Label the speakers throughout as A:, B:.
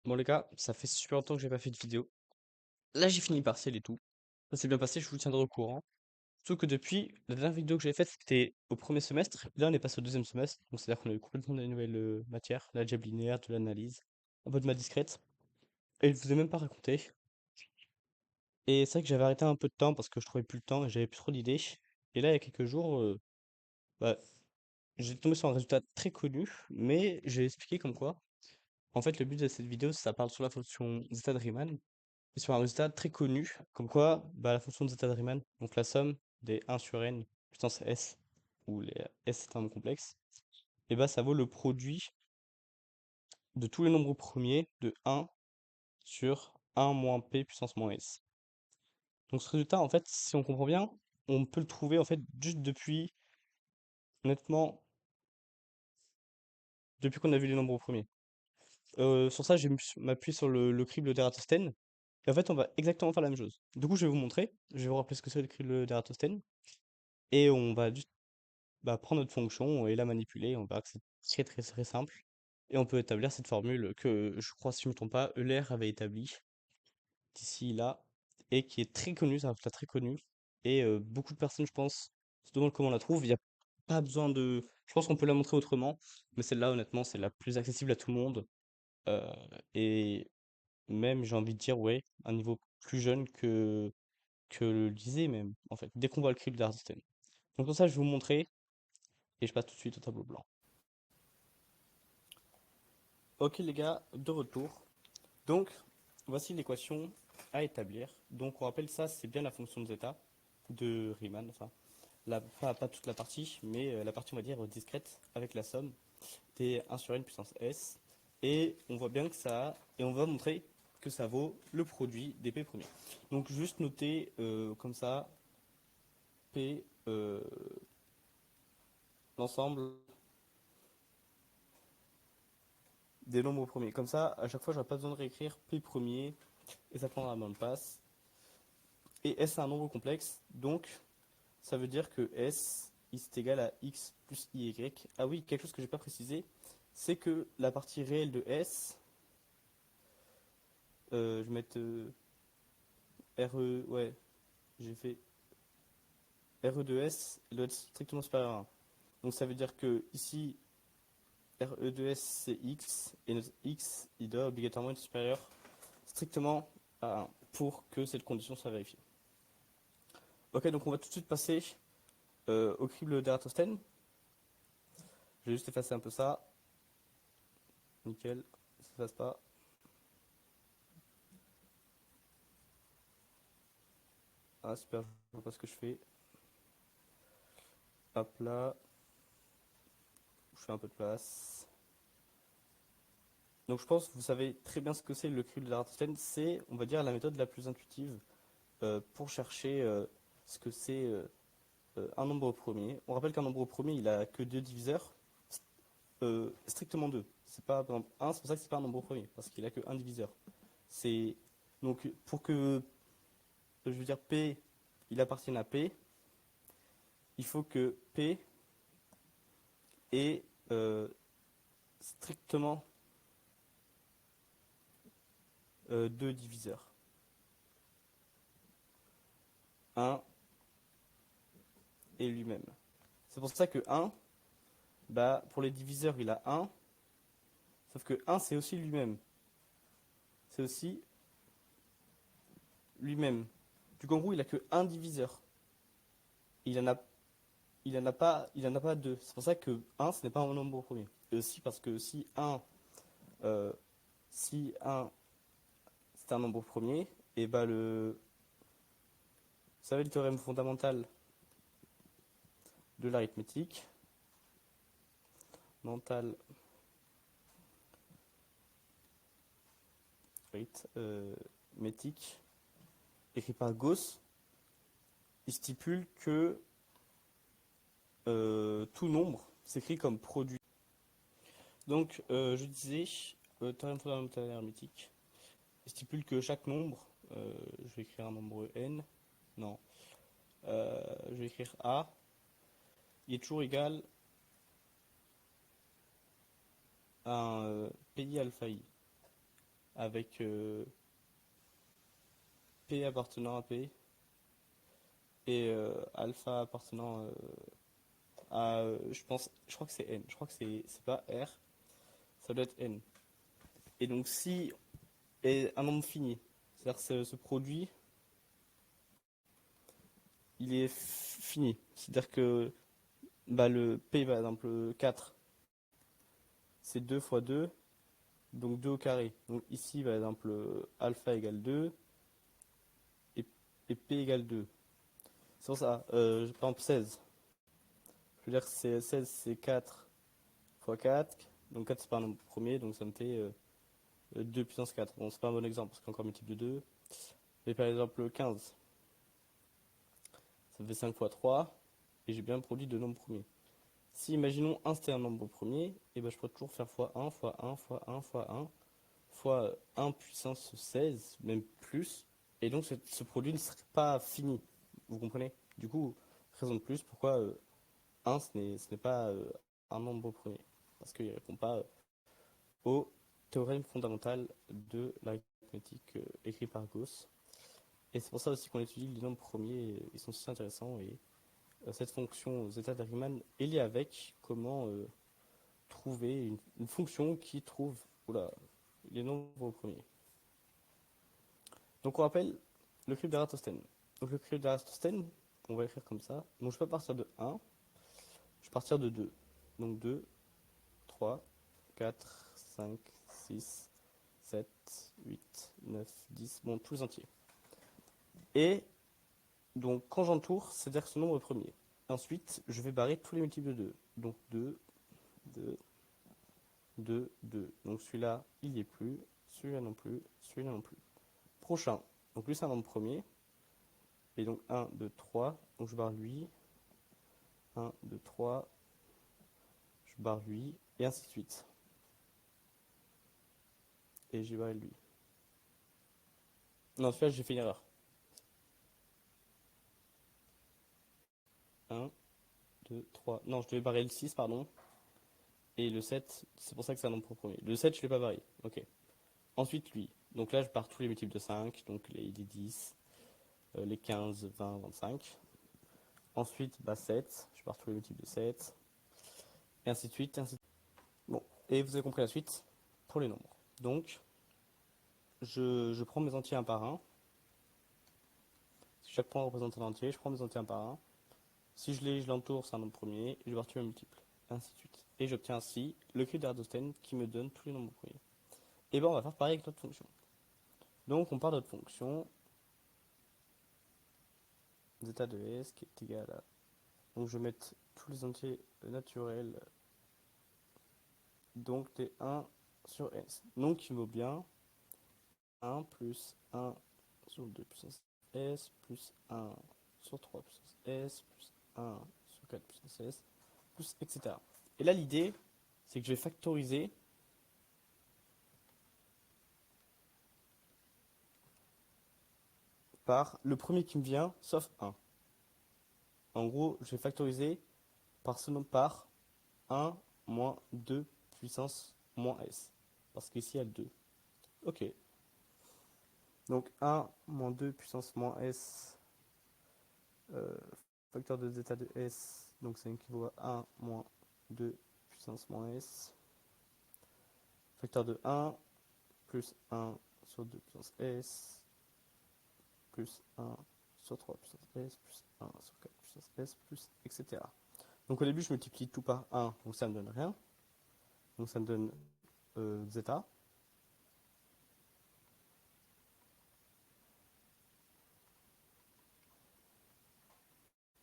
A: Bon les gars, ça fait super longtemps que j'ai pas fait de vidéo. Là j'ai fini le partiel et tout. Ça s'est bien passé, je vous tiendrai au courant. Sauf que depuis, la dernière vidéo que j'ai faite c'était au premier semestre. Là on est passé au deuxième semestre. Donc c'est-à-dire qu'on a eu complètement des nouvelles matières. La l'algèbre linéaire, de l'analyse, un peu de maths discrète. Et je vous ai même pas raconté. Et c'est vrai que j'avais arrêté un peu de temps parce que je trouvais plus le temps et j'avais plus trop d'idées. Et là il y a quelques jours, bah, j'ai tombé sur un résultat très connu. Mais j'ai expliqué comme quoi. En fait le but de cette vidéo ça parle sur la fonction zeta de Riemann. Et sur un résultat très connu, comme quoi bah, la fonction de zeta de Riemann, donc la somme des 1 sur n puissance s, où les s est un nombre complexe, et bah ça vaut le produit de tous les nombres premiers de 1 sur 1 moins p puissance moins s. Donc ce résultat, en fait, si on comprend bien, on peut le trouver en fait juste depuis, honnêtement, depuis qu'on a vu les nombres premiers. Sur ça, je vais m'appuyer sur le crible d'Eratosthène, et en fait, on va exactement faire la même chose. Du coup, je vais vous montrer, je vais vous rappeler ce que c'est le crible d'Eratosthène, et on va juste prendre notre fonction et la manipuler. On verra que c'est très très très simple. Et on peut établir cette formule que je crois, si je ne me trompe pas, Euler avait établie d'ici là, et qui est très connue, c'est un résultat très connu. Et beaucoup de personnes, je pense, se demandent comment on la trouve. Il n'y a pas besoin de. Je pense qu'on peut la montrer autrement, mais celle-là, honnêtement, c'est la plus accessible à tout le monde. Euh, et même, j'ai envie de dire, ouais, un niveau plus jeune que le lycée, même, en fait, dès qu'on voit le crible d'Aristotle. Donc, pour ça, je vais vous montrer, et je passe tout de suite au tableau blanc. Ok les gars, de retour. Donc, voici l'équation à établir. Donc, on rappelle ça, c'est bien la fonction de zeta de Riemann. Enfin, pas toute la partie, mais la partie, on va dire, discrète avec la somme des 1 sur n puissance s. Et on voit bien que ça, et on va montrer que ça vaut le produit des p premiers. Donc, juste noter comme ça, p, l'ensemble des nombres premiers. Comme ça, à chaque fois, j'aurai pas besoin de réécrire p premier, et ça prendra moins de place. Et S est un nombre complexe, donc ça veut dire que S est égal à X plus IY. Ah oui, quelque chose que j'ai pas précisé, c'est que la partie réelle de S, je vais mettre RE, ouais, j'ai fait RE de S, il doit être strictement supérieur à 1. Donc ça veut dire que ici, RE de S c'est X, et notre X, il doit obligatoirement être supérieur strictement à 1 pour que cette condition soit vérifiée. Ok, donc on va tout de suite passer au crible d'Eratosthène. Je vais juste effacer un peu ça. Nickel, ça passe pas. Ah super, je vois pas ce que je fais. Hop là, je fais un peu de place. Donc je pense que vous savez très bien ce que c'est le crible d'Eratosthène. C'est, on va dire, la méthode la plus intuitive pour chercher ce que c'est un nombre premier. On rappelle qu'un nombre premier, il a que deux diviseurs, strictement deux. C'est pas, par exemple, 1, c'est pour ça que c'est pas un nombre premier, parce qu'il a que un diviseur. C'est donc pour que, je veux dire, P, il appartienne à P, il faut que P ait strictement deux diviseurs. Un et lui-même. C'est pour ça que 1, bah, pour les diviseurs, il a 1, sauf que 1, c'est aussi lui-même. C'est aussi lui-même. Du coup, en gros, il a que un diviseur. Il en a, il en a pas deux. C'est pour ça que 1, ce n'est pas un nombre premier. Et aussi parce que euh, si 1 c'est un nombre premier, et bah vous savez le théorème fondamental de l'arithmétique, mental, arithmétique, écrit par Gauss, il stipule que tout nombre s'écrit comme produit. Donc, je disais, théorème fondamental hermétique stipule que chaque nombre, je vais écrire un nombre n, non, je vais écrire a, il est toujours égal à un pi alpha i. avec P appartenant à P et alpha appartenant à, je crois que c'est N. Je crois que c'est pas R, ça doit être N. Et donc si est un nombre fini, c'est-à-dire que ce produit, il est fini. C'est-à-dire que bah, le P, par exemple, 4, c'est 2 fois 2, donc 2 au carré. Donc ici, par exemple, alpha égale 2 et, et P égale 2. C'est pour ça, par exemple 16. Je veux dire que 16, c'est 4 fois 4. Donc 4, c'est pas un nombre premier, donc ça me fait 2 puissance 4. Bon, c'est pas un bon exemple, parce qu'il y a encore multiple de 2. Mais par exemple 15, ça fait 5 fois 3, et j'ai bien produit deux nombres premiers. Si, imaginons, 1 c'était un nombre premier, et ben je pourrais toujours faire fois 1, fois 1, fois 1, fois 1, fois 1 puissance 16, même plus. Et donc ce produit ne serait pas fini. Vous comprenez? Du coup, raison de plus pourquoi 1 ce n'est pas un nombre premier. Parce qu'il ne répond pas au théorème fondamental de l'arithmétique écrit par Gauss. Et c'est pour ça aussi qu'on étudie les nombres premiers, ils sont aussi intéressants. Et cette fonction zeta de Riemann est liée avec comment trouver une fonction qui trouve oula, les nombres premiers. Donc on rappelle le cube d'Eratosthène. Donc le cube d'Eratosthène, on va écrire comme ça. Donc je peux partir de 1, je vais partir de 2. Donc 2, 3, 4, 5, 6, 7, 8, 9, 10, bon, tous les entiers. Et donc quand j'entoure, c'est-à-dire ce nombre premier. Ensuite, je vais barrer tous les multiples de 2. Donc 2, 2, 2, 2. Donc celui-là, il n'y est plus, celui-là non plus, celui-là non plus. Prochain, donc lui c'est un nombre premier. Et donc 1, 2, 3, donc je barre lui. 1, 2, 3, je barre lui, et ainsi de suite. Et j'ai barré lui. Non, celui-là j'ai fait une erreur. 1, 2, 3. Non, je devais barrer le 6, pardon. Et le 7, c'est pour ça que c'est un nombre premier. Le 7, je ne l'ai pas barré. Ok. Ensuite, lui. Donc là, je barre tous les multiples de 5, donc les 10, les 15, 20, 25. Ensuite, bah, 7, je barre tous les multiples de 7. Et ainsi de suite, et ainsi de suite. Bon, et vous avez compris la suite pour les nombres. Donc, je prends mes entiers un par un. Si chaque point représente un entier, je prends mes entiers un par un. Si je l'entoure, c'est un nombre premier, je vais tuer un multiple, et ainsi de suite. Et j'obtiens ainsi le cube d'Eratosthène qui me donne tous les nombres premiers. Et bien on va faire pareil avec notre fonction. Donc on part de notre fonction zeta de s qui est égal à... Donc je vais mettre tous les entiers naturels, donc des 1 sur s. Donc il vaut bien 1 plus 1 sur 2 puissance s, plus 1 sur 3 puissance s, plus 1 sur 4 puissance s, plus etc. Et là l'idée, c'est que je vais factoriser par le premier qui me vient, sauf 1. En gros, je vais factoriser par ce nombre par 1 moins 2 puissance moins s. Parce qu'ici, il y a le 2. Ok. Donc 1 moins 2 puissance moins s, euh, facteur de zeta de s, donc ça équivaut à 1 moins 2 puissance moins s. Facteur de 1 plus 1 sur 2 puissance s, plus 1 sur 3 puissance s, plus 1 sur 4 puissance s, plus etc. Donc au début, je multiplie tout par 1, donc ça ne me donne rien. Donc ça me donne zeta.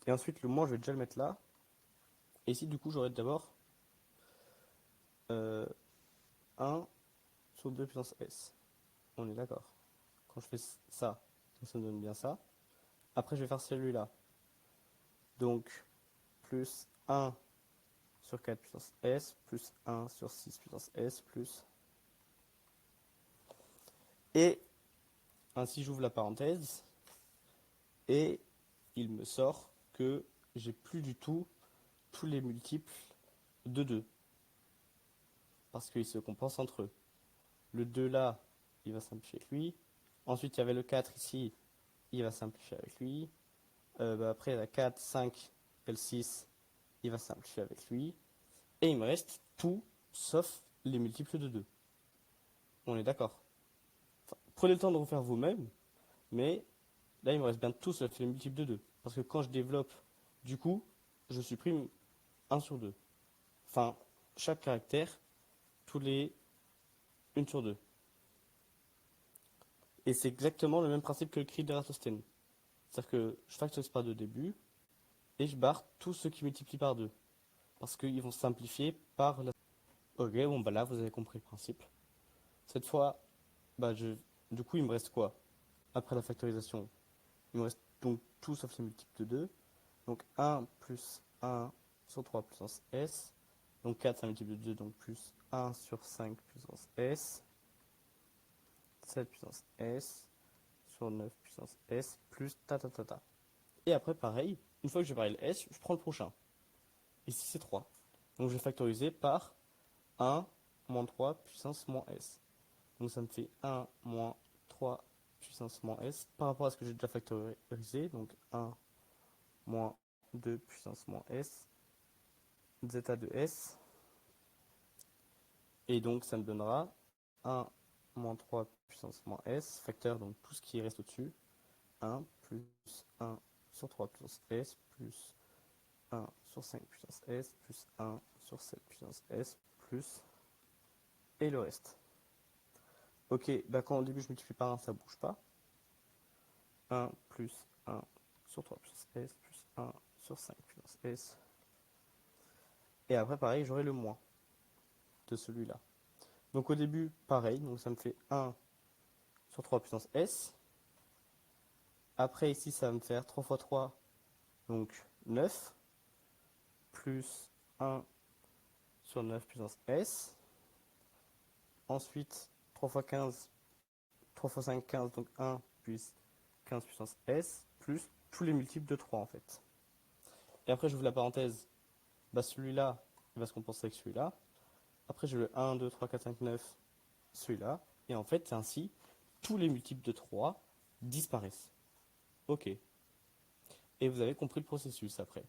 A: Et ensuite, le moins, je vais déjà le mettre là. Et ici, du coup, j'aurai d'abord 1 sur 2 puissance s. On est d'accord. Quand je fais ça, ça me donne bien ça. Après, je vais faire celui-là. Donc, plus 1 sur 4 puissance s, plus 1 sur 6 puissance s, plus... Et ainsi, j'ouvre la parenthèse. Et il me sort que j'ai plus du tout tous les multiples de 2. Parce qu'ils se compensent entre eux. Le 2 là, il va simplifier avec lui. Ensuite, il y avait le 4 ici, il va simplifier avec lui. Après, il y a 4, 5 et le 6, il va simplifier avec lui. Et il me reste tout sauf les multiples de 2. On est d'accord. Enfin, prenez le temps de refaire vous-même, mais là, il me reste bien tout sauf les multiples de 2. Parce que quand je développe, du coup, je supprime 1 sur 2. Enfin, chaque caractère, tous les 1 sur 2. Et c'est exactement le même principe que le cri d'Eratosthène. C'est-à-dire que je factorise par 2 au début, et je barre tout ce qui multiplie par 2. Parce qu'ils vont simplifier par la... Ok, bon bah là, vous avez compris le principe. Cette fois, bah du coup, il me reste quoi? Après la factorisation, il me reste donc tout sauf les multiples de 2. Donc 1 plus 1 sur 3 puissance s. Donc 4, c'est un multiple de 2, donc plus 1 sur 5 puissance s. 7 puissance s sur 9 puissance s plus ta ta ta ta. Et après, pareil, une fois que j'ai varié le s, je prends le prochain. Ici, c'est 3. Donc je vais factoriser par 1 moins 3 puissance moins s. Donc ça me fait 1 moins 3 puissance moins s par rapport à ce que j'ai déjà factorisé. Donc 1 moins 2 puissance moins s, zeta de s. Et donc ça me donnera 1 moins 3 puissance moins s, facteur, donc tout ce qui reste au-dessus. 1 plus 1 sur 3 puissance s plus 1 sur 5 puissance s plus 1 sur 7 puissance s plus... Et le reste. Ok, bah quand au début je multiplie par 1, ça bouge pas. 1 plus 1 sur 3 puissance s plus 1 sur 5 puissance s. Et après, pareil, j'aurai le moins de celui-là. Donc au début, pareil, donc ça me fait 1 sur 3 puissance s. Après, ici, ça va me faire 3 fois 3, donc 9, plus 1 sur 9 puissance s. Ensuite, 3 fois 15, 3 fois 5, 15, donc 1 plus 15 puissance s, plus tous les multiples de 3 en fait. Et après, j'ouvre la parenthèse, bah celui-là, il va se compenser avec celui-là. Après, j'ai le 1, 2, 3, 4, 5, 9, celui-là. Et en fait, ainsi, tous les multiples de 3 disparaissent. Ok. Et vous avez compris le processus après.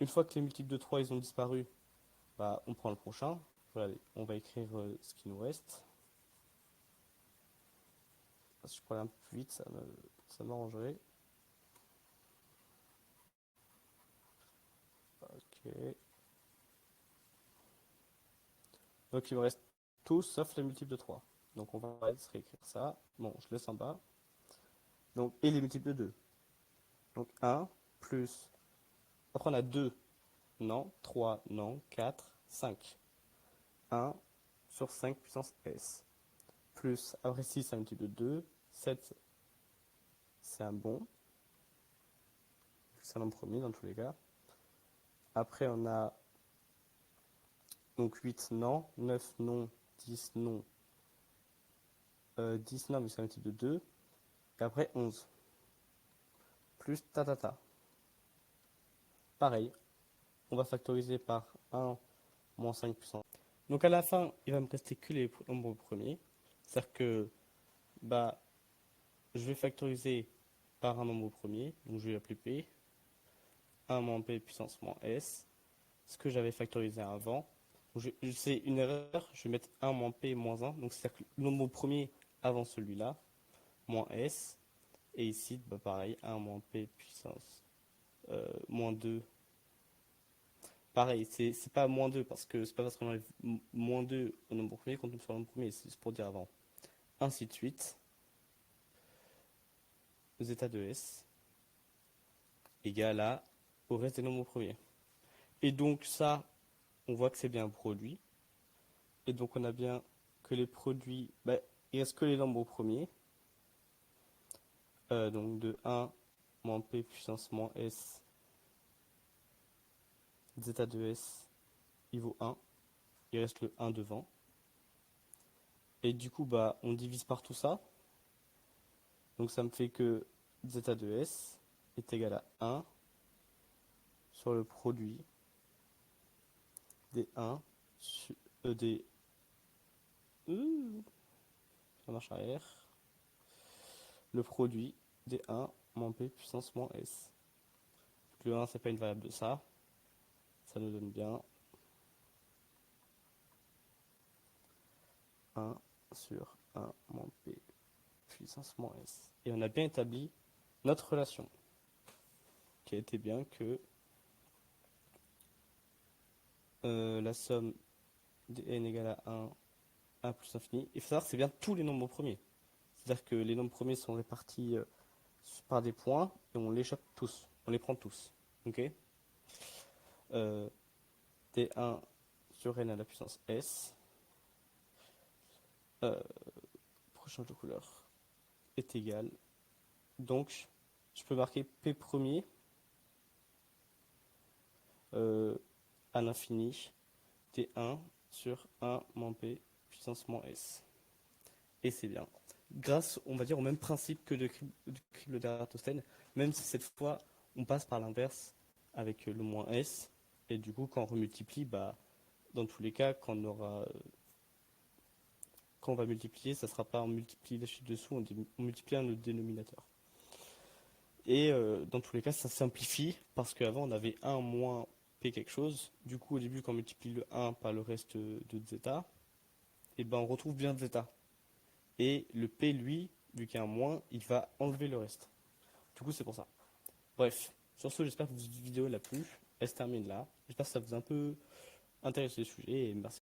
A: Une fois que les multiples de 3 ils ont disparu, bah, on prend le prochain. Voilà, on va écrire ce qui nous reste. Si je pourrais aller un peu plus vite, ça m'arrangerait. Ok. Donc il me reste tout sauf les multiples de 3. Donc on va se réécrire ça. Bon, je laisse en bas. Donc, et les multiples de 2. Donc 1 plus... Après on a 2. Non. 3. Non. 4. 5. 1 sur 5 puissance s. Plus, après 6, c'est un multiple de 2. 7, c'est un bon. C'est un nombre premier dans tous les cas. Après, on a donc 8 non, 9 non, 10 non. 10 non, mais c'est un multiple de 2. Et après, 11. Plus ta ta ta. Pareil, on va factoriser par 1 moins 5 puissance. Donc à la fin, il va me rester que les nombres premiers. C'est-à-dire que bah, je vais factoriser par un nombre premier. Donc je vais l'appeler P. 1 moins P puissance moins S. Ce que j'avais factorisé avant. C'est une erreur, je vais mettre 1 moins P moins 1. Donc c'est-à-dire que le nombre premier avant celui-là, moins S. Et ici, bah, pareil, 1 moins P puissance moins 2. Pareil, c'est pas moins 2 parce que c'est pas parce qu'on enlève moins 2 au nombre premier qu'on tombe sur le nombre premier, c'est pour dire avant. Ainsi de suite. Zeta de S égale à au reste des nombres premiers. Et donc ça, on voit que c'est bien un produit. Et donc on a bien que les produits, bah, il reste que les nombres premiers. Donc de 1 moins P puissance moins S, zeta de S, il vaut 1. Il reste le 1 devant. Et du coup, bah, on divise par tout ça. Donc ça me fait que zeta de S est égal à 1 sur le produit des 1 des... ça marche arrière. Le produit d1 moins p puissance moins s. Le 1 c'est pas une variable de ça. Ça nous donne bien 1 sur 1 moins p puissance moins s. Et on a bien établi notre relation, qui a été bien que la somme de n égale à 1 plus infini. Il faut savoir que c'est bien tous les nombres premiers. C'est-à-dire que les nombres premiers sont répartis par des points et on les chope tous. On les prend tous. Ok D1 sur n à la puissance s. Prochain de couleur est égal. Donc, je peux marquer p premier à l'infini t1 sur 1 moins p puissance moins s. Et c'est bien. Grâce, on va dire, au même principe que du crible d'Eratosthène, même si cette fois, on passe par l'inverse avec le moins s. Et du coup, quand on remultiplie, bah, dans tous les cas, quand on va multiplier, ça ne sera pas en multipliant les chiffres dessous, on multiplie le dénominateur. Et dans tous les cas, ça simplifie, parce qu'avant, on avait 1 moins p quelque chose. Du coup, au début, quand on multiplie le 1 par le reste de zeta, et ben on retrouve bien zeta. Et le p, lui, vu qu'il y a un moins, il va enlever le reste. Du coup, c'est pour ça. Bref, sur ce, j'espère que cette vidéo l'a plu. Elle se termine là. J'espère que ça vous a un peu intéressé le sujet, et merci.